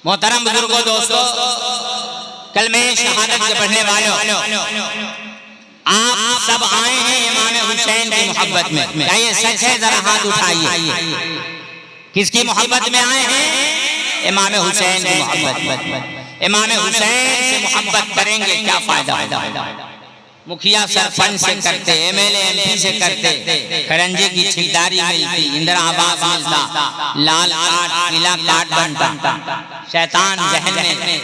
محترم بزرگوں، دوستو، کلمہ شہادت کے پڑھنے والوں، آپ سب آئے ہیں امام حسین کی محبت میں، کیا یہ سچ ہے؟ ذرا ہاتھ اٹھائیے۔ کس کی محبت میں آئے ہیں؟ امام حسین کی محبت میں۔ امام حسین سے محبت کریں گے کیا فائدہ ہوگا؟ مکھیا سرپنچ سے کرتے، M L A M P سے کرتے، کھرنجے کی ٹھیکداری ملتی، اندر آواز ملتا، لال کارڈ پیلا کارڈ بنتا، شیطان ذہن میں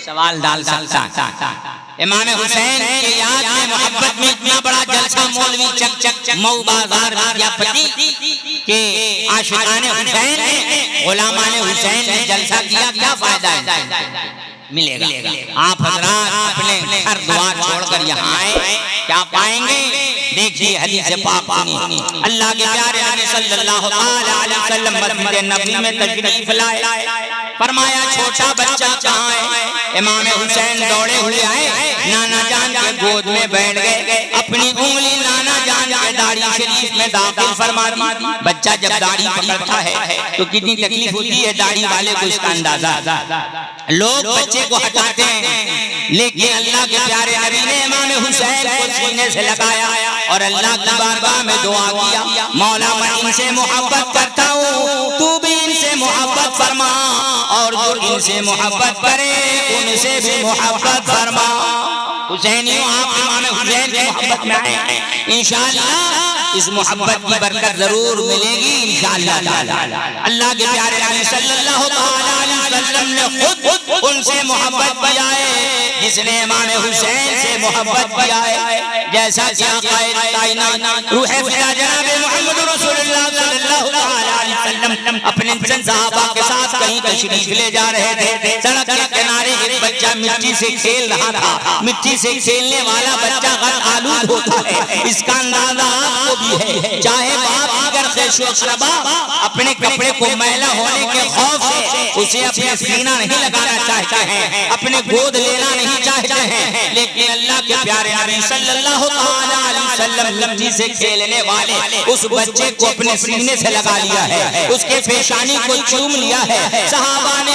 سوال ڈال سکتا۔ امام حسین کی یاد میں محبت میں اتنا بڑا جلسہ مولوی چک چک مئو بازار یا پتی کہ عاشقان حسین نے، غلامان حسین نے جلسہ کیا، کیا فائدہ ہے؟ ملے گا۔ آپ حضرات اپنے گھر دوار چھوڑ کر یہاں آئے، کیا پائیں گے؟ دیکھیے حدیث پاک سنیے۔ اللہ کے پیارے نبی صلی اللہ علیہ وسلم مسجد نبوی میں تشریف لائے، فرمایا چھوٹا بچہ کہاں ہے؟ امام حسین دوڑے ہوئے آئے، نانا جان کے گود میں بیٹھ گئے، اپنی انگلی نانا جان کے داڑھی شریف میں داخل فرما دی۔ بچہ جب داڑھی پکڑتا ہے تو کتنی تکلیف ہوتی ہے داڑھی والے کو، اس کا اندازہ۔ لوگ بچے کو ہٹاتے ہیں، لیکن اللہ کے پیارے نبی نے امام حسین کو سینے سے لگایا اور اللہ کی بارگاہ میں دعا کیا، مولا میں ان سے محبت کرتا ہوں، تو بھی ان سے محبت فرما، اور جو ان سے محبت کرے ان سے بھی محبت فرما۔ حسینیوں، آپ امام حسین کی محبت میں آئے ہیں، انشاءاللہ اس محبت کی برکت ضرور ملے گی انشاءاللہ۔ اللہ کے پیارے نبی صلی اللہ علیہ وسلم نے خود ان سے محبت کیا ہے جس نے امام حسین سے محبت کیا ہے، جیسا کہ آقا کائنات روح خدا جناب محمد رسول اللہ صلی اللہ علیہ وسلم اپنے چند صحابہ کے ساتھ کہیں تشریف لے جا رہے تھے، سڑک کے کنارے ایک بچہ مٹی سے کھیل رہا تھا۔ مٹی سے کھیلنے والا بچہ غلط آلود ہوتا ہے، اس کا اندازہ آپ کو بھی ہے۔ چاہے باپ اگر خیش و شبا اپنے کپڑے کو میلا ہونے کے خوف سے اسے اپنے سینہ نہیں لگانا چاہتے ہیں، اپنے گود لینا نہیں چاہتے ہیں، لیکن اللہ کے پیارے نبی صلی اللہ علیہ وسلم مٹی سے کھیلنے والے اس بچے کو اپنے سینے سے لگا لیا ہے، اس کے پیشانی کو چوم لیا ہے۔ صحابہ نے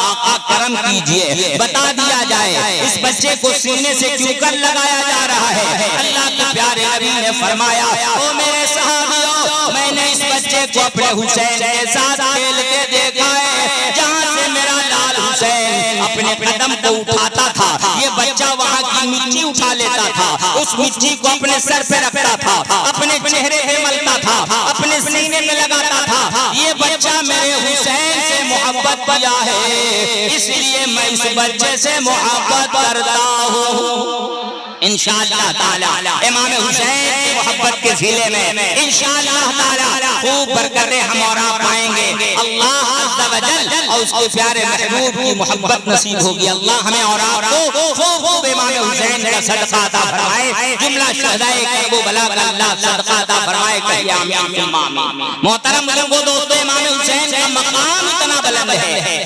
آقا کرم کیجئے، بتا دیا جائے اس بچے کو سینے سے کیوں کر لگایا جا رہا ہے؟ اللہ کے پیارے نبی نے فرمایا، او میرے صحابیوں، میں نے اس بچے کو اپنے حسین کے ساتھ کھیلتے دیکھا ہے، جہاں سے میرا لال حسین اپنے قدم کو اٹھاتا تھا، یہ بچہ وہاں کی مٹی اٹھا لیتا تھا، اس مٹی کو اپنے سر پہ رکھتا تھا، اپنے چہرے پہ ملتا تھا، اپنے سینے میں لگاتا تھا۔ یہ بچہ میرے حسین سے محبت کیا ہے، اس لیے میں اس بچے سے محبت کرتا ہوں۔ انشاءاللہ تعالی امام حسین کی محبت کے ذیلے میں انشاءاللہ تعالی خوب برکتیں ہم اور آپ پائیں گے۔ اللہ عز و جل اور اس کے پیارے محبوب کی محبت نصیب ہوگی۔ اللہ ہمیں اور آپ کو خوب امام حسین کا صدقہ عطا فرمائے، جملہ شہدائے کرب و بلا کا اللہ صدقہ عطا فرمائے، کہیے آمین آمین۔ محترم بزرگوں، دوستو، امام حسین کا مقام اتنا بلند ہے،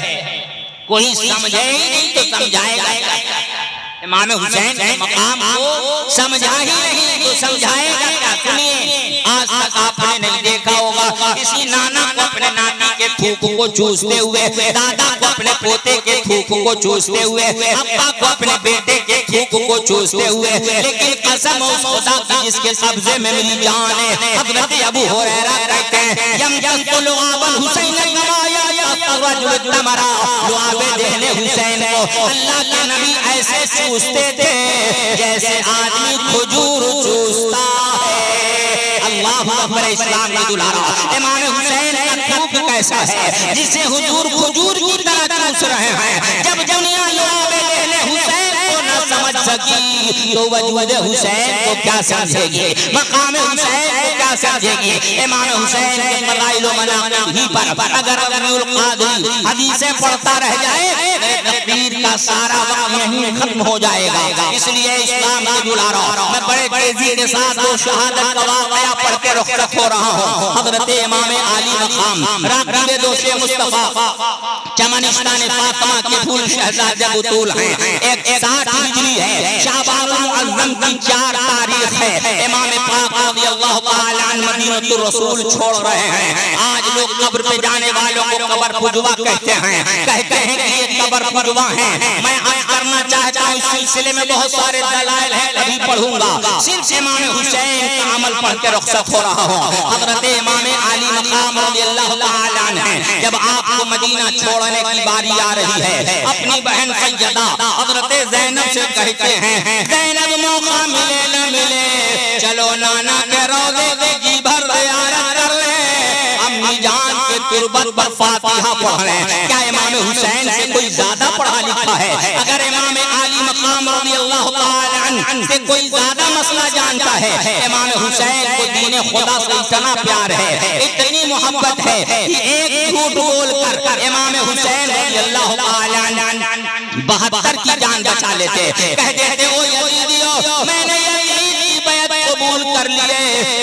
کوئی سمجھے ہی نہیں تو سمجھائے گا۔ امام حسین کے مقام کو سمجھا ہی نہیں تو سمجھائے گا کیا؟ سنیے، آج تک آپ نے نہیں دیکھا ہوگا کسی نانا کو اپنے ناتی کے تھوک کو چوستے ہوئے، دادا کو اپنے پوتے کے تھوک کو چوستے ہوئے، ابا کو اپنے بیٹے کے تھوک کو چوستے ہوئے، لیکن قسم اس خدا کی جس کے قبضے میں میری جان ہے، حضرت ابو ہریرہ کہتے ہیں، یم لعاب الحسین کرایا رجل تمرا، لعاب دہن حسین کو اللہ کے نبی ایسے چوستے تھے جیسے آدمی کھجور چوستا ہے۔ اللہ اکبر، اسلام کی دلارا، امام حسین کا تھوک کیسا ہے جسے حضور کھجور کی طرح چوس رہے ہیں۔ جب دنیا لعاب دہن حسین کو نہ سمجھ سکی تو وجود حسین کو کیا سمجھے گی، مقام حسین کو کیا سمجھے گی؟ امام حسین کے فضائل و مناقب ہی پر اگر ابن القادری حدیثیں پڑھتا رہ جائے تقریر کا سارا وقت یہیں ختم ہو جائے گا۔ اس لیے اسلام کے دلاروں، میں بڑے تیزی کے ساتھ وہ شہادت کا واقعہ پڑھ کے رخصت ہو رہا ہوں۔ حضرت امام علی مقام راقب دوش مصطفیٰ چمنستان فاطمہ کے پھول شہزادہ بطول ہیں، 160 ہجری ہے، شعبان المعظم کی 4 تاریخ ہے۔ امام پاک رضی اللہ تعالی عنہ مدینہ الرسول چھوڑ رہے ہیں۔ آج لوگ قبر پہ جانے والوں کو قبر پجوا کہتے ہیں کہ یہ قبر پجوا ہیں. میں عرض کرنا چاہتا ہوں اس سلسلے میں بہت سارے دلائل ہیں، کبھی پڑھوں گا. صرف امام حسین کا عمل پڑھ کے رخصت ہو رہا ہوں. حضرت امام علی مقام رضی اللہ تعالیٰ عنہ جب آپ کو مدینہ چھوڑنے کی باری آ رہی ہے، اپنی بہن سیدہ حضرت زینب سے کہتے ہیں زینب موقع ملے نہ ملے چلو نانا کے روضے کی جی بھر زیارت کر لیں، امی جان کے تربت پر فاتحہ پڑھ لیں. کیا امام حسین سے کوئی زیادہ پڑھا لکھا ہے؟ اگر امام علی مقام رضی اللہ تعالیٰ عنہ سے کوئی زیادہ مسئلہ جانتا ہے، امام حسین کو دین خدا سے اتنا پیار ہے، اتنی محبت ہے کہ ایک جھوٹ بول کر امام حسین رضی اللہ تعالیٰ عنہ 72 کی جان بچا لیتے. کہہ دیتے او یزیدیو میں نے یزید کی بیعت قبول کر لیے.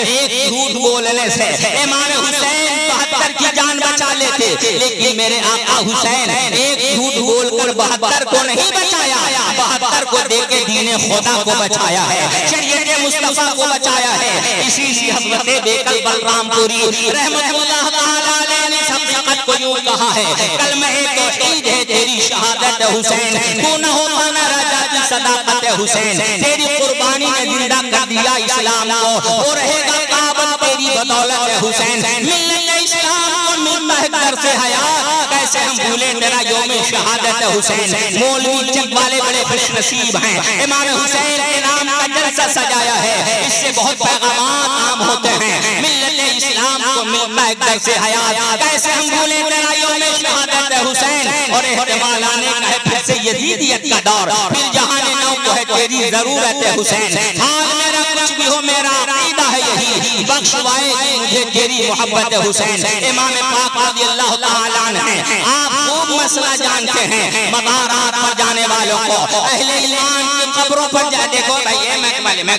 ایک جھوٹ بولنے سے امام حسین 72 کی جان بچا لیتے. لیکن میرے آقا حسین ایک جھوٹ بول کر 72 کو نہیں بچایا، 72 کو دے کے دین خدا کو بچایا ہے، شریعت مصطفیٰ کو بچایا ہے. اسی لیے حضرت بیکل بلرام پوری رحمت اللہ تعالیٰ علیہ نے سب وقت کو یوں کہا ہے کلمہ توحید ہے تیری شہادت حسین، تو نہ ہوتا نہ رہتا جی صداقت حسین، تیری قربانی نے زندہ کر دیا اسلام کو، وہ رہے گا کعبہ تیری بدولت حسین. ملت اسلام کو ملتا ہے در سے حیات، کیسے ہم بھولے تیرا یوم شہادت حسین. مولوی چک والے بڑے خوش نصیب ہیں، امام حسین کے نام کا جلسہ سجایا ہے، اس سے بہت پیغامات عام ہوتے ہیں. ملت اسلام کو ملتا ہے در سے حیات، کیسے ہم بھولے تیرا یوم شہادت حسین. اور احتمال آنے کا ہے پھر سے یزیدیت کا دور، پھر جہان نو کو ہے تیری ضرورت حسین. حال میرا کچھ بھی ہو میرا عقیدہ ہے یہی، بخشوائے گی مجھے تیری محبت حسین. امام پاک رضی اللہ تعالیٰ عنہ آپ خوب مسئلہ جانتے ہیں. مزارات پر جانے والوں کو اہل ایمان کی قبروں پر جا دیکھو بھائی میں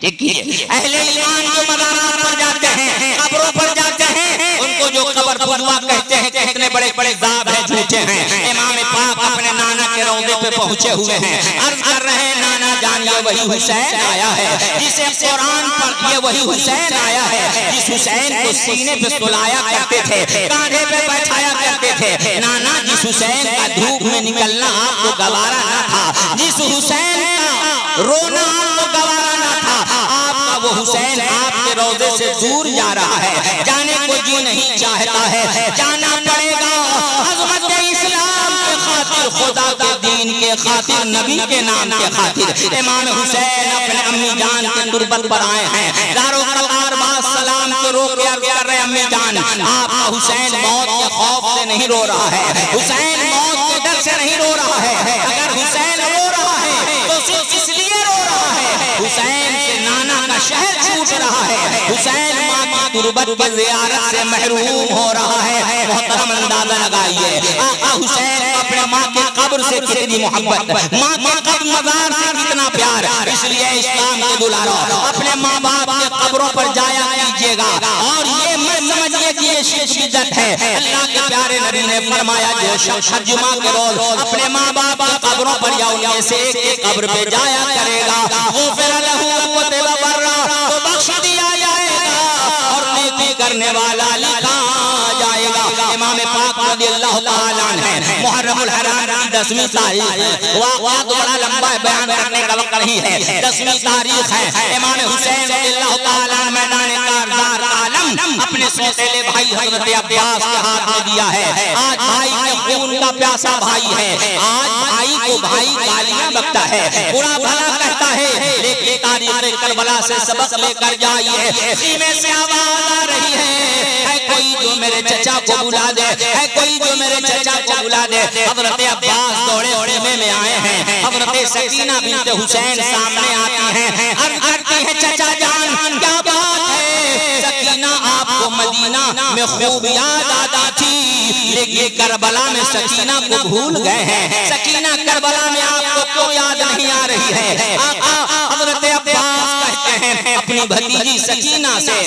ٹھیک کیجئے اہل ایمان جو مزارات پر جاتے ہیں، قبروں پر جاتے ہیں، ان کو جو قبر پجوا کہتے ہیں کہ اتنے بڑے بڑے ذاب ہیں، جھوٹے ہیں. امام پاک اپنے نانا کے روضے پہ پہنچے ہوئے ہیں، عرض کر رہے ہیں نانا جان یہ وہی حسین آیا ہے جسے قرآن پر، یہ وہی حسین آیا ہے جس حسین کو سینے پہ سلایا کرتے تھے، کاندھے پہ بیٹھایا کرتے تھے. نانا جس حسین کا دھوپ میں نکلنا آپ کو گوارا نہ تھا، جس حسین کا رونا آپ کو گوارا نہ تھا، آپ کا وہ حسین آپ کے روضے سے دور جا رہا ہے، جانے کو جی نہیں چاہتا ہے، جانا پڑے گا. عظمت اسلام کے خاطر، خدا کے دین کے خاطر، نبی کے نام کے خاطر امام حسین اپنے امی جان کے تربت پر آئے ہیں. دارو قرار باز سلام کے رو کے عرض کر رہے امی جان آپ کا حسین موت کے خوف سے نہیں رو رہا ہے، حسین موت کے ڈر سے نہیں رو رہا ہے. اگر حسین رو رہا ہے تو صرف اس لیے رو رہا ہے حسین سے نانا کا شہر چھوٹ رہا ہے، حسین ماں کی تربت کی زیارت سے محروم ہو رہا ہے. محترم اندازہ لگائیے آقا حسین اپنے ماں کے قبر سے کتنی محبت، ماں کے قبر مزار سے کتنا پیار. اس لیے اسلام کے دلارو اپنے ماں باپ کے قبروں پر جایا کیجئے گا، اور یہ مت سمجھئے کہ یہ شرک بدعت ہے. اللہ کے پیارے نبی نے فرمایا جو شخص جمعہ کے روز اپنے ماں باپ کی قبروں پر یا ان میں سے ایک قبر پہ جایا کرے گا غفر لہ وکتب برا، تو بخش دیا جائے گا اور نیکی کرنے والا لکھا جائے گا. امام پاک رضی اللہ تعالیٰ عنہ محرم الحرام کی 10ویں تاریخ، واقعہ تو بڑا لمبا ہے، بیان کرنے کا وقت نہیں ہے. 10ویں تاریخ ہے، امام حسین رضی اللہ تعالیٰ عنہ میدان کارزار عالم اپنے سوتیلے بھائی حضرت عباس کے ہاتھ میں دیا ہے. آج بھائی کے خون کا پیاسا بھائی ہے، آج بھائی کو بھائی گالیاں بکتا ہے، برا بھلا کہتا ہے. لیکن تاریخ کربلا سے سبق لے کر جائیے. خیمے سے آواز آ رہی ہے کوئی جو میرے چچا کو بلا دے، ہے کوئی جو میرے چچا کو بلا دے. حضرت عباس دوڑے خیمے میں آئے ہیں. حضرت سکینہ بنت حسین سامنے آتی ہیں، عرض کرتی ہیں چچا جان کیا بات ہے؟ سکینہ آپ کو مدینہ میں خوب یاد آتی تھی، لیکن کربلا میں سکینہ کو بھول گئے ہیں. سکینہ کربلا میں آپ کو کیوں یاد نہیں آ رہی ہے؟ آقا حضرت عباس کہتے ہیں اپنی بھتیجی سکینہ سے،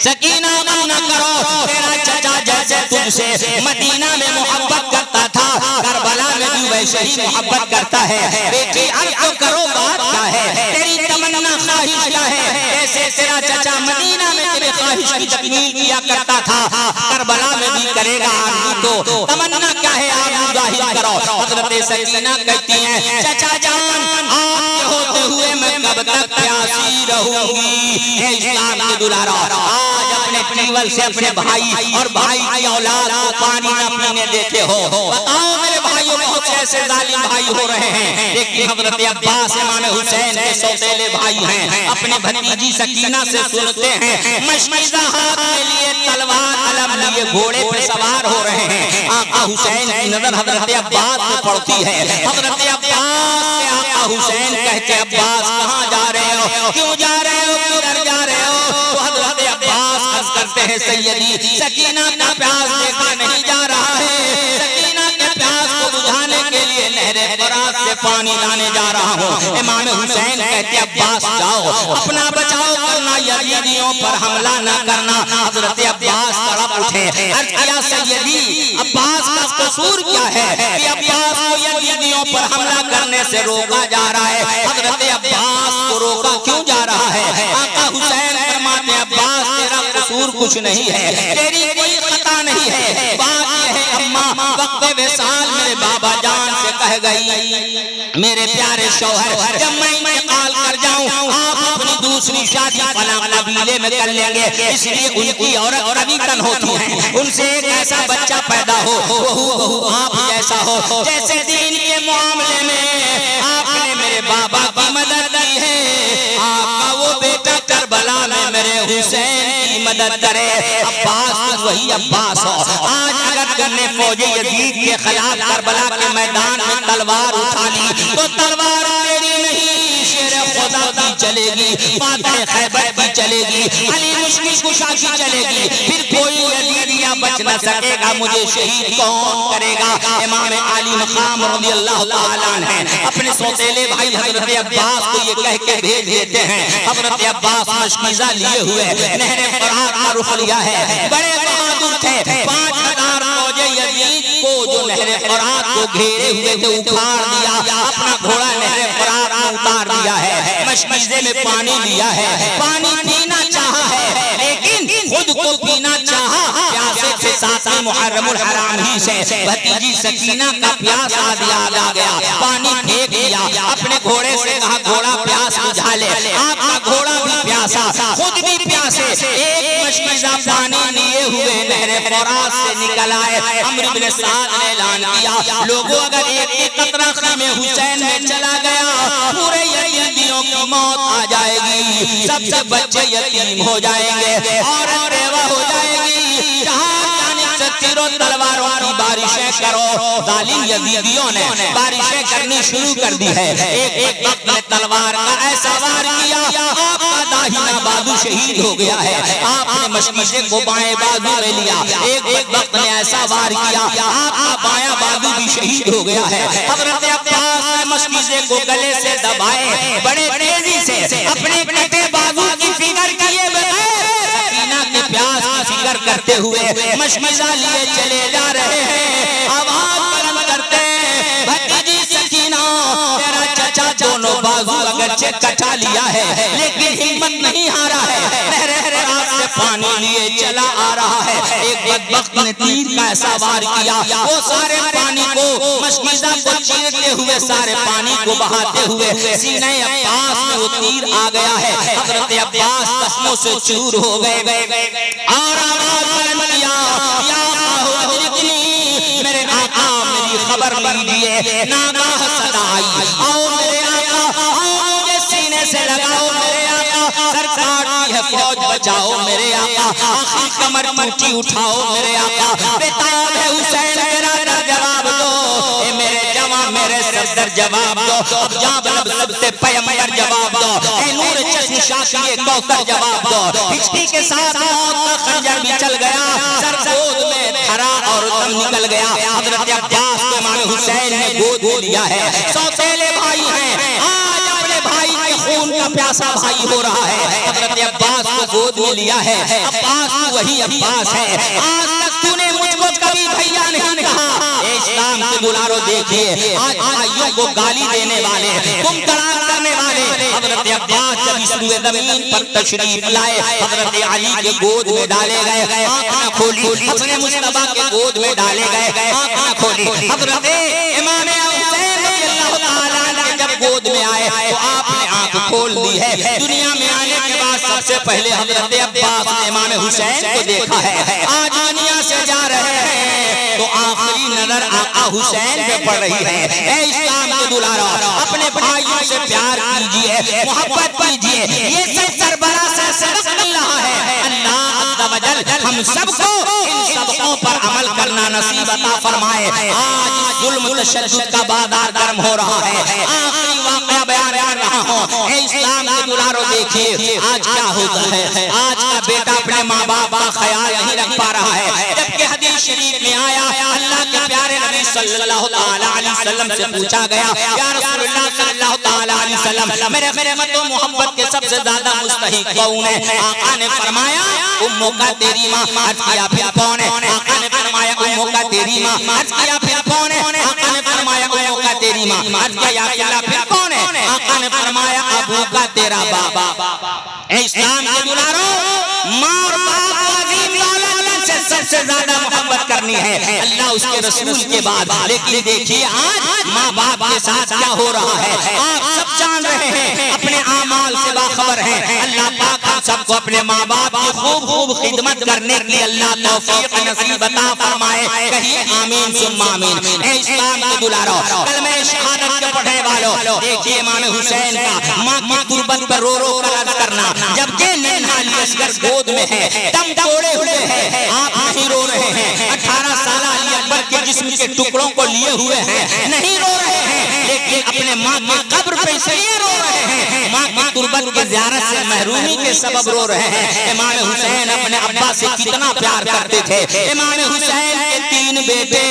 سکینہ غم نہ کرو، تیرا چچا جیسا جیسے تجھ سے مدینہ میں محبت کرتا تھا کربلا میں بھی ویسے ہی محبت کرتا ہے بیٹی اب تو کرو بات کیا ہے تیری تمنا خواہش کیا ہے جیسے تیرا چچا مدینہ میں تیرے خواہش کی تکمیل کیا کرتا تھا کربلا میں بھی کرے گا آرزو تو تمنا کیا ہے آرزو ظاہر کرو حضرت سکینہ کہتی ہیں چچا جان آپ کے ہوتے ہوئے میں کب تک پیاسی رہوں گی اے اسلام کے دلارا آج اپنے ٹیول سے اپنے بھائی اور بھائی کی اولاد کو پانی نہ پینے دیتے ہو بتاؤ میرے بھائیوں بہت سے ایسے ظالم بھائی ہو رہے ہیں لیکن حضرت عباس امام حسین کے سوتیلے بھائی ہیں اپنے بھتیجی سکینہ سے سنتے ہیں مشمشہ ہاتھ میں لیے تلوار علم لیے گھوڑے پہ سوار ہو رہے ہیں آقا حسین کی نظر حضرت عباس پہ پڑتی ہے حضرت عباس سے آقا حسین کہتے عباس کہاں جا رہے ہو کیوں جا رہے ہو کدھر جا رہے ہو تو حضرت عباس عرض کرتے ہیں سیدی سکینہ کا پیاس دیکھنے نہیں جا رہا ہے سکینہ کے پیاس کو بجھانے کے لیے نہر فرات سے پانی لانے جا رہا ہوں امام حسین کہتے عباس جاؤ اپنا بچاؤ کرنا یزیدیوں پر حملہ نہ کرنا حضرت عباس تڑپ اٹھے عرض کیا سیدی عباس کا قصور کیا ہے کہ عباس کو یزیدیوں پر حملہ کرنے سے روکا جا رہا ہے حضرت عباس کو روکا کیوں جا رہا ہے آقا حسین فرماتے ہیں عباس تیرا قصور کچھ نہیں ہے تیری کوئی خطا نہیں ہے بات یہ ہے اماں وقت وصال میرے بابا جان سے کہہ گئی میرے پیارے شوہر جب میں انتقال کر جاؤں آپ اپنی دوسری شادی فلاں قبیلے میں کر لیں گے اس لیے ان کی عورت کبھی تن ہوتی ہیں ان سے ایک ایسا بچہ پیدا ہو وہ آپ جیسا ہو جیسے دین کے معاملے میں آپ نے میرے بابا کی مدد کی ہے آپ کا وہ بیٹا کربلا میں میرے حسین کی مدد کرے عباس وہی عباس ہو آج اگر کرنے فوج یزید کے خلاف کربلا کے میدان میں تلوار اٹھا لی تو تلوار تیری نہیں شیر خدا کی چلے گی فاتح خیبر کی چلے گی علی مشکل کشا کی چلے گی پھر کوئی یزیدیہ بچ نہ سکے گا مجھے شہید کون کرے گا امام علی مقام رضی اللہ تعالیٰ عنہ اپنے سوتیلے بھائی حضرت عباس کو یہ کہہ کے بھیج دیتے ہیں حضرت عباس مشکیزہ لیے ہوئے نہر فرات کا رخ لیا ہے بڑے بہادر تھے 5000 فوج یزید کو جو نہر فرات کو گھیرے ہوئے تھے اکھاڑ دیا اپنا گھوڑا نہر فرات میں اتار دیا ہے مشکیزے میں پانی لیا ہے پانی پینا چاہا ہے لیکن خود کو پینا چاہا پیاسے سے ساتھ محرم الحرام ہی سے بھتیجی سکینہ کا پیاس آ گیا پانی پھینک دیا اپنے گھوڑے سے کہا گھوڑا پیاس بجھا لے آپ کا گھوڑا بھی پیاسا خود بھی پیاسے ایک مشکیزہ پانی لیے ہوئے نہر فرات سے نکل آئے عمرو بن سعد نے اعلان کیا لوگوں اگر ایک قطرہ خیمے حسین میں چلا گیا پورے یزیدیوں کی موت آ جائے گی سب سے بچے یتیم ہو جائیں گے عورت بیوہ ہو جائے گی جہاں جانب سے تیروں تلواروں کی بارشیں کرو ظالم یزیدیوں نے بارشیں کرنی شروع کر دی ہے ایک وقت نے تلوار کا ایسا وار کیا آپ کا داہنا بازو شہید ہو گیا ہے آپ نے مشکیزے کو بائیں بازو میں لیا ایک وقت نے ایسا وار کیا آپ کا بایاں بازو بھی شہید ہو گیا ہے حضرت عباس نے مشکیزے کو گلے سے دبائے بڑے تیزی سے اپنے کٹے بازو کی فکر کیے بغیر سکینہ کے پیاس کی فکر کرتے ہوئے مشکیزہ لیے چلے جا رہے ہیں آواز بلند کرتے بھتیجی سکینہ تیرا چچا دونوں بازو اگرچہ کٹا لیا ہے لیکن ہمت نہیں ہارا ہے نہر فرات سے پانی لیے چلا آ رہا ہے ایک بدبخت نے تیر کا ایسا وار کیا وہ سارے پانی کو مشکیزہ کو چیرتے ہوئے سارے پانی کو بہاتے ہوئے سینہ عباس میں وہ تیر آ گیا ہے حضرت عباس قسموں سے چور ہو گئے اور آواز بلند کیا یا آقا ادرکنی میرے آقا میری خبر لیجئے ناگاہ صدا آئی آؤ میرے آقا آؤ مجھے سینے سے لگاؤ میرے آقا سر کاٹتی ہے فوج بچاؤ میرے آقا آخری کمر ٹوٹی اٹھاؤ میرے آقا بیتاب ہے حسین میرا در جواب دو اے میرے جوان میرے صدر جواب دو اب جاب لب سب سے پیمبر جواب دو اے نور چشم شاشی کوثر جواب دو ہچکی کے ساتھ موت کا خنجر بھی چل گیا سر گود میں دھرا اور دم نکل گیا حضرت عباس کو امام حسین نے گود لیا ہے سوتیلے بھائی ہیں آج اپنے بھائی کے خون کا پیاسا بھائی ہو رہا ہے حضرت عباس کو گود میں لیا ہے عباس وہی عباس ہے آج تک تو نے دلارو دیکھیے آج بھائیوں کو گالی دینے والے تم قرار کرنے والے حضرت عباس جب اس روئے زمین پر تشریف لائے حضرت علی کے گود میں ڈالے گئے آنکھ نہ کھولی اپنے مصطفیٰ کے گود میں ڈالے گئے آنکھ نہ کھولی حضرت امام حسین رضی اللہ تعالیٰ عنہ جب گود میں آئے تو آپ نے آنکھ کھول دی ہے دنیا میں آنے کے بعد سب سے پہلے حضرت عباس نے امام حسین کو دیکھا ہے آج دنیا سے جا رہے ہیں تو آخری نظر آقا حسین پہ پڑ رہی ہے اے اسلام کے دلارو اپنے بھائیوں سے پیار کیجئے محبت کیجئے یہ سب سربراہ سے سبق مل رہا ہے اللہ عز و جل ہم سب کو ان سبقوں پر عمل کرنا نصیب عطا فرمائے آج ظلم تشدد کا بازار گرم ہو رہا ہے آخری واقعہ بیان کر رہا ہوں اے اسلام کے دلارو دیکھیے آج کیا ہوتا ہے آج کا بیٹا اپنے ماں باپ کا خیال نہیں رکھ پا رہا ہے جبکہ حدیث شریف میں آیا اللہ کے پیارے نبی صلی اللہ علیہ وسلم سے پوچھا گیا یا رسول اللہ صلی اللہ علیہ وسلم میرے خدمت و محبت کے سب سے زیادہ مستحق کون ہے آقا نے فرمایا اموں کا تیری ماں عرض کیا پھر کون ہے آقا نے فرمایا اموں کا تیری ماں عرض کیا پھر کون ہے آقا نے فرمایا اموں کا تیری ماں عرض کیا یا اللہ پھر کون ہے آقا نے فرمایا ابو کا تیرا بابا اے اسلام کے دلارو ماں اور باپ عظیم دولت سے سب سے زیادہ محبت کرنی ہے اللہ اس کے رسول کے بعد لیکن دیکھیے آج ماں باپ کے ساتھ کیا ہو رہا ہے آپ سب جان رہے ہیں اپنے اعمال سے باخبر ہیں اللہ پاک ہم سب کو اپنے ماں باپ کی خوب خوب خدمت کرنے کے لیے اللہ توفیق نصیب عطا فرمائے کہیے آمین ثم آمین اے اسلام کے دلارو کلمہ شہادت کے پڑھنے والوں دیکھیے امام حسین کا ماں کی تربت پر رو رو کر عرض کرنا جبکہ ننھالی اصغر گود میں ہے دم توڑے ہوئے ہیں آپ نہیں رو رہے ہیں 18 سالہ علی اکبر کے جسم کے ٹکڑوں کو لیے ہوئے ہیں نہیں رو رہے ہیں لیکن اپنے ماں کی قبر پہ اس لیے رو رہے ہیں ماں کی تربت کی زیارت سے محرومی کے سبب رو رہے ہیں امام حسین اپنے ابا سے کتنا پیار کرتے تھے امام حسین کے 3 بیٹے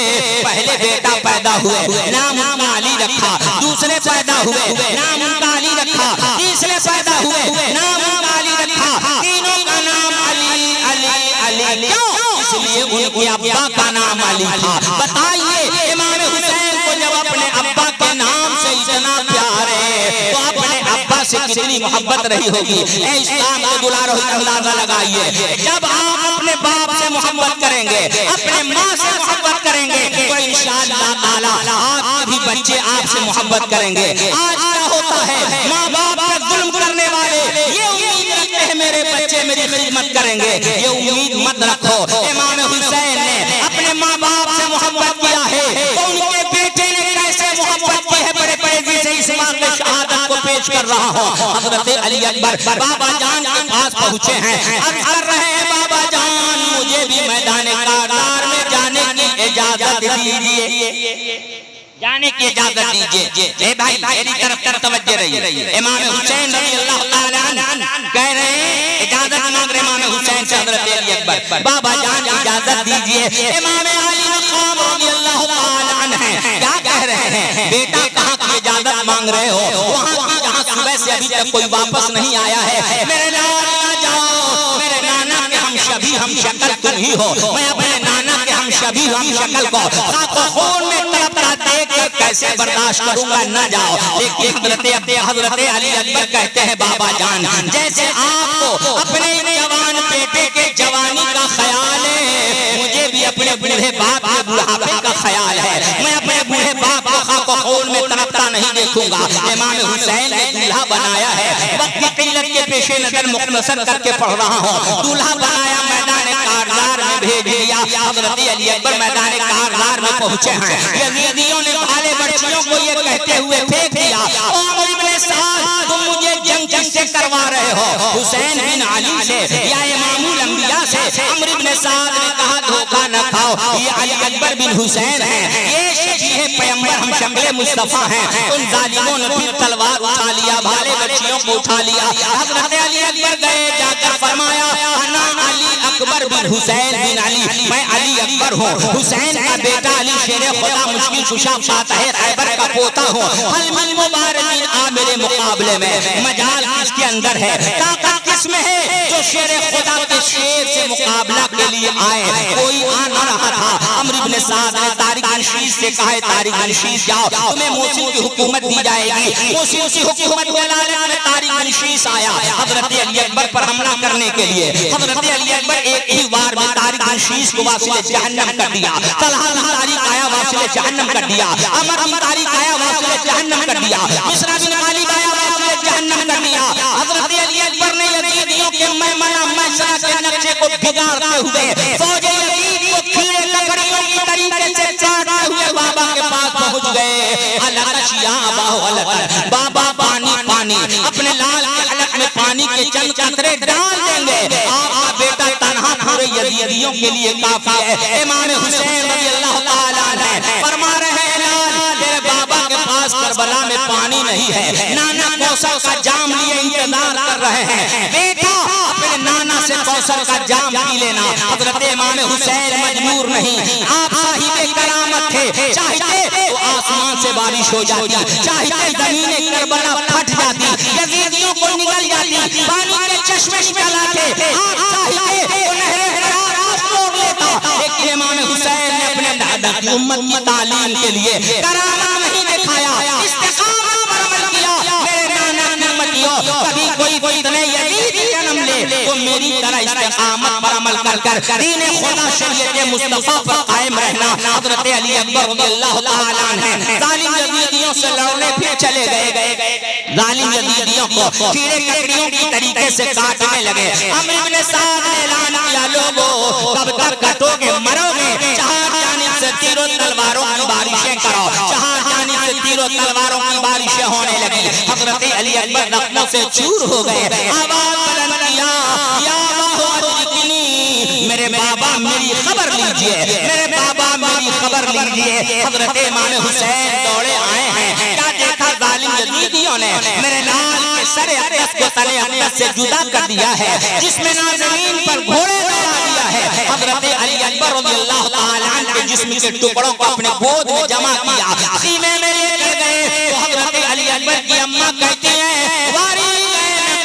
پہلے بیٹا پیدا ہوئے نام ان کا علی رکھا دوسرے پیدا ہوئے نام ان کا علی رکھا تیسرے پیدا ہوئے نام ان کا علی رکھا تینوں کا نام علی علی علی کیوں اس لیے ان کے ابا کا نام علی تھا بتائیے امام حسین کو جب اپنے ابا کے نام سے اتنا پیار ہے تو اپنے ابا سے کتنی محبت رہی ہوگی اے اسلام کے دلارو اندازہ لگائیے جب آپ اپنے باپ سے محبت کریں گے اپنے ماں سے محبت کریں گے تو انشاءاللہ تعالی آپ کے بھی بچے آپ سے محبت کریں گے آج کیا ہوتا ہے ماں باپ پر ظلم کرنے والے یہ امید رکھتے ہیں میرے بچے میری خدمت کریں گے یہ امید مت رکھو امام حسین نے اپنے ماں باپ سے محبت کیا ہے تو ان کے بیٹے نے کیسے محبت کی ہے بڑے بڑے سے اس واقعہ شہادت کو پیش کر رہا ہوں حضرت علی اکبر بابا جان کے پاس پہنچے ہیں عرض کر رہے ہیں بابا جان مجھے بھی میدان کارزار میں جانے کی اجازت دیجیے جانے کی اجازت دیجیے اے بھائی میری طرف توجہ رہیے امام حسین رضی اللہ تعالیٰ عنہ کہہ رہے ہیں اجازت مانگ رہے امام حسین سے حضرت علی اکبر بابا جان اجازت دیجیے امام علی مقام رضی اللہ تعالیٰ عنہ کیا کہہ رہے ہیں بیٹا کہاں کی اجازت مانگ رہے ہو وہاں کی جہاں صبح سے ابھی تک کوئی واپس نہیں آیا ہے میرے نانا جاؤ میرے نانا کے ہم شبیہ ہم شکل تم ہی ہو میں اپنے نانا کے ہم شبیہ ہم شکل کو خاک و خون میں تڑپتا دیکھ کر کیسے برداشت کروں گا نہ جاؤ لیکن حضرت علی اکبر کہتے ہیں بابا جان جیسے آپ کو اپنے جوان بیٹے کے جوانی کا خیال ہے مجھے بھی اپنے بوڑھے باپ کے بڑھاپے کا خیال ہے میں اپنے بوڑھے باپ کو خاک و خون میں تڑپتا نہیں دیکھوں گا امام حسین نے دولہا بنایا ہے وقت کی قلت کے پیش نظر مختصر کر کے پڑھ رہا ہوں دولہا بنایا میدان کارزار میں بھیج دیا حضرت علی اکبر میدان کارزار میں پہنچے ہیں یزیدیوں نے بھالے بچیوں کو یہ کہتے ہوئے پھینک دیا او عمر بن سعد تم مجھے جنگ کس سے کروا رہے ہو حسین بن علی سے یا امام الانبیاء سے عمر بن سعد نے کہا دھوکہ نہ کھاؤ یہ علی اکبر بن حسین ہیں یہ شفیع پیغمبر ہم شکل مصطفیٰ ہیں ان ظالموں نے پھر تلوار اٹھا لیا بھالے بچیوں کو اٹھا لیا حضرت علی اکبر گئے جا کر فرمایا انا علی اکبر بن حسین بن علی میں علی اکبر ہوں حسین کا بیٹا علی شیر خدا مشکل کشا فاتح خیبر کا پوتا ہوں حل من مبارکین آ میرے مقابلے میں مجال کس کے اندر ہے طاقت کس میں ہے جو شیر خدا کے شیر سے مقابلہ کے لیے آئے کوئی آ نہ رہا تھا عمرو ابن سعد نے طارق بن شیش سے کہا ہے طارق بن شیش جاؤ تمہیں موصل کی حکومت دی جائے گی. موصل کی حکومت کے لالچ میں طارق بن شیش آیا حضرت علی اکبر پر حملہ کرنے کے لیے. حضرت علی اکبر ایک ہی وار میں طارق بن شیش کو واصل جہنم کر دیا. طلحہ بن طارق آیا واصل جہنم کر دیا. عمر بن طارق آیا واصل جہنم کر دیا. مصرع بن غالب آیا واصل جہنم کر دیا. حضرت علی اکبر نے یزیدیوں کے میمنہ میسرہ کے نقشے کو بگاڑتے ہوئے فوج یزید کو کھیڑے لکڑیوں کی طریقے سے چاٹتے ہوئے بابا کے پاس پہنچ گئے. علقش یا ابا بابا پانی پانی اپنے لال کے حلق میں پانی کے چند قطرے ڈال دیں گے آپ کا بیٹا تنہا پورے یزیدیوں کے لیے کافی ہے. امام حسین رضی اللہ تعالیٰ عنہ فرما رہے ہیں لال تیرے بابا کے پاس کربلا میں پانی نہیں ہے. نانا کوثر کا جام لیے انتظار کر رہے ہیں. بیٹا اپنے نانا سے کوثر کا جام پی لینا. حضرت امام حسین مجبور نہیں آپ صاحب کرامت تھے. چاہتے تو آسمان سے بارش ہو جاتی چاہتے زمین کربلا پھٹ جاتی یزیدیوں کو نگل جاتی پانی کے چشمے چلاتے آپ چاہتے تو نہر فرات روک لیتا. لیکن امام حسین نے اپنے دادا کی امت کی تعلیم کے لیے کرامت نہیں دکھایا استقامت پر عمل کیا. میرے نانا کی امتیوں کبھی کوئی فتنہ یزید جنم لے تو میری طرح استقامت پر عمل کر دین خدا شریعت مصطفیٰ پر قائم رہنا. حضرت علی اکبر رضی اللہ تعالیٰ عنہ ظالم یزیدیوں سے لڑنے پھر چلے گئے. ظالم یزیدیوں کو کیڑے ککڑیوں کی طریقے سے کاٹنے لگے. عمرو بن سعد نے اعلان کیا لوگو کب تک کٹو گے مرو گے چہار جانب سے تیروں تلواروں کی بارشیں کرو. چہار جانب سے تیروں تلواروں کی بارشیں ہونے لگی. حضرت علی اکبر زخموں سے چور ہو گئے. آواز بلند کیا یا میرے بابا میری خبر لیجئے میرے بابا میری خبر لیجئے. حضرت امام حسین دوڑے آئے ہیں. کیا دیکھا ظالم یزیدیوں نے میرے لال کے سر اقدس کو تنے اقدس سے جدا کر دیا ہے جس میں نازنین پر گھوڑے دوڑا دیا ہے. حضرت علی اکبر رضی اللہ تعالیٰ عنہ کے جسم کے ٹکڑوں کو اپنے گود میں جمع کیا خیمے میں لے کر گئے. تو حضرت علی اکبر کی اماں کہتی ہیں واری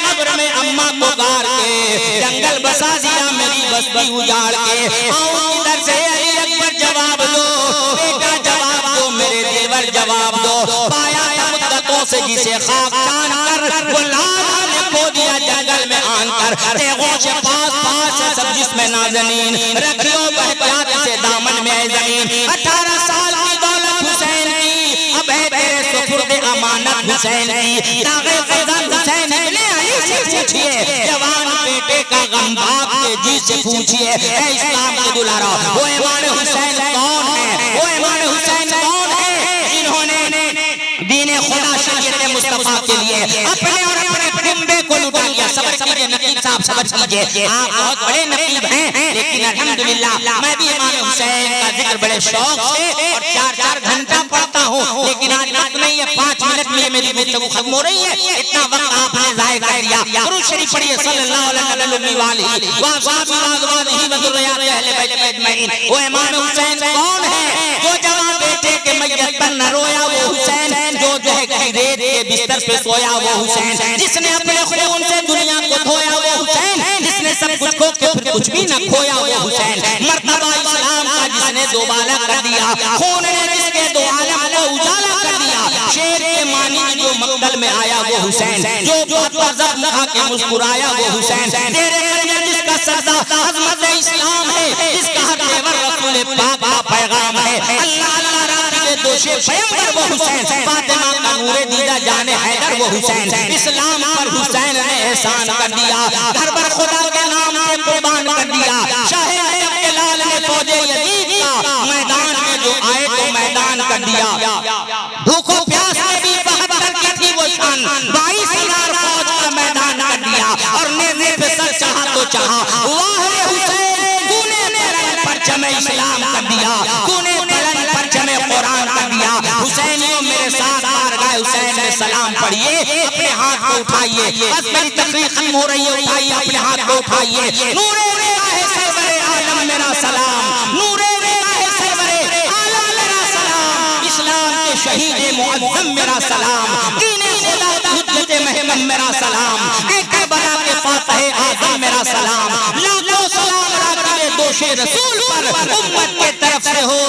قبر میں اماں کو گار کے جنگل بسا دیا میری بستی اجاڑ کے. آؤں ادھر سے علی اکبر جواب دو بیٹا جواب دو میرے دیور جواب دو. پایا یا مدتوں سے جسے خاک جان کر وہ لالا نے کھو دیا جنگل میں آن کر تیغوں سے پاس سے سب جس میں نازنین رکھیو بہتیات سے دامن میں اے زمین. 18 سال کی دولت حسین کی اب ہے تیرے سپرد امانت حسین کی. داغے فضل حسین ابن علی سے پوچھئے جوان بیٹے کا غم باپ کے جی سے پوچھئے اے اسلام کے دلارا وہ امام حسین کون ہے وہ امام حسین کون ہے جنہوں نے دین خدا شریعت مصطفیٰ کے لیے اپنے اور اپنے کنبے کو لٹا لیا. صبر کیجئے نقیب صاحب صبر کیجئے آپ بہت بڑے نقیب ہیں لیکن الحمدللہ میں بھی امام حسین کا ذکر بڑے شوق سے اور 4 گھنٹہ پڑھتا ہوں لیکن آج وقت نہیں ہے 5 منٹ میں میری گفتگو ختم ہو رہی ہے. اتنا وقت آپ نے ضائع کر دیا. درود شریف پڑھیے صلی اللہ علیہ وسلم واصحابہ وازواجہ وذریات اہل بیت اجمعین. وہ امام حسین کون ہے جو جوان بیٹے کے میت پر نہ رویا وہ حسین جو ہے کہ ریت کے بستر پہ سویا وہ حسین جس نے اپنے خون سے دنیا کو دھویا وہ حسین جس نے سب کچھ کھو کے پھر کچھ بھی نہ کھویا وہ حسین. مرتبہ اسلام کا جس نے دوبالا کر دیا خون نے جس کے دو عالم کو اجالا کر دیا. شیر کے مانی جو مقتل میں آیا وہ حسین جو بہت پر زخم کھا کے مسکرایا وہ حسین. تیرے گھر جس کا سردہ عظمت اسلام ہے جس کا حق رسول پاک کا پیغام ہے. اللہ اللہ راہ کے دوشے پیغمبر وہ حسین. فاطمہ کا نور دیدہ جان حیدر وہ حسین. اسلام پر حسین نے احسان کر دیا گھر پر خدا کے نام سے قربان کر دیا. شاہ عرب کے لال نے فوج یزید کا میدان میں جو آئے تو میدان کر دیا. بھوکو پیاس میں بھی 72 کی تھی وہ شان 22,000 فوج کا میدان کر دیا اور نیزے پہ سر چاہا تو چاہا. واہ حسین تو نے بلند پرچم اسلام کر دیا تو نے بلند پرچم قرآن کر دیا. حسینیوں میرے ساتھ بارگاہ حسین میں سلام پڑھئے اپنے ہاتھ کو اٹھائیے. بس میری تقریر ختم ہو رہی ہے اٹھائیے اپنے ہاتھ کو اٹھائیے. نور راہ سرور عالم میرا سلام نور راہ سرور عالم میرا سلام. اسلام کے شہید معظم میرا سلام دین خدا حجت محکم میرا سلام اے کربلا کے فاتح اعظم میرا سلام. لاکھوں سلام راکب دوش رسول پر امت کے طرف سے ہو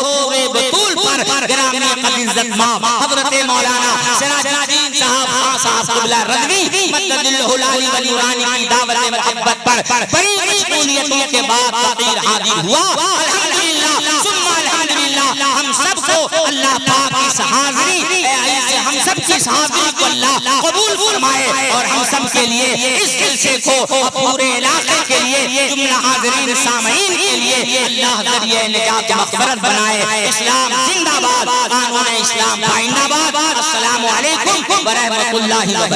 صاحب حضرت مولانا سراج الدین صاحب خان صاحب قبلہ رضوی مدد اللہ العلی والنورانی کی دعوت محبت پر بڑی مشغولیتوں کے بعد فقیر حاضر ہوا. الحمدللہ ثم الحمدللہ. ہم سب کو اللہ پاک کی اس حاضری ہم سب کی اس حاضری کو اللہ قبول فرمائے اور ہم سب کے لیے اس جلسے کو پورے علاقے کے لیے جملہ حاضرین سامعین کے لیے اللہ ذریعہ نجات مغفرت بنائے. اسلام زندہ باد، قانون اسلام زندہ باد. السلام علیکم ورحمۃ اللہ وبرکاتہ.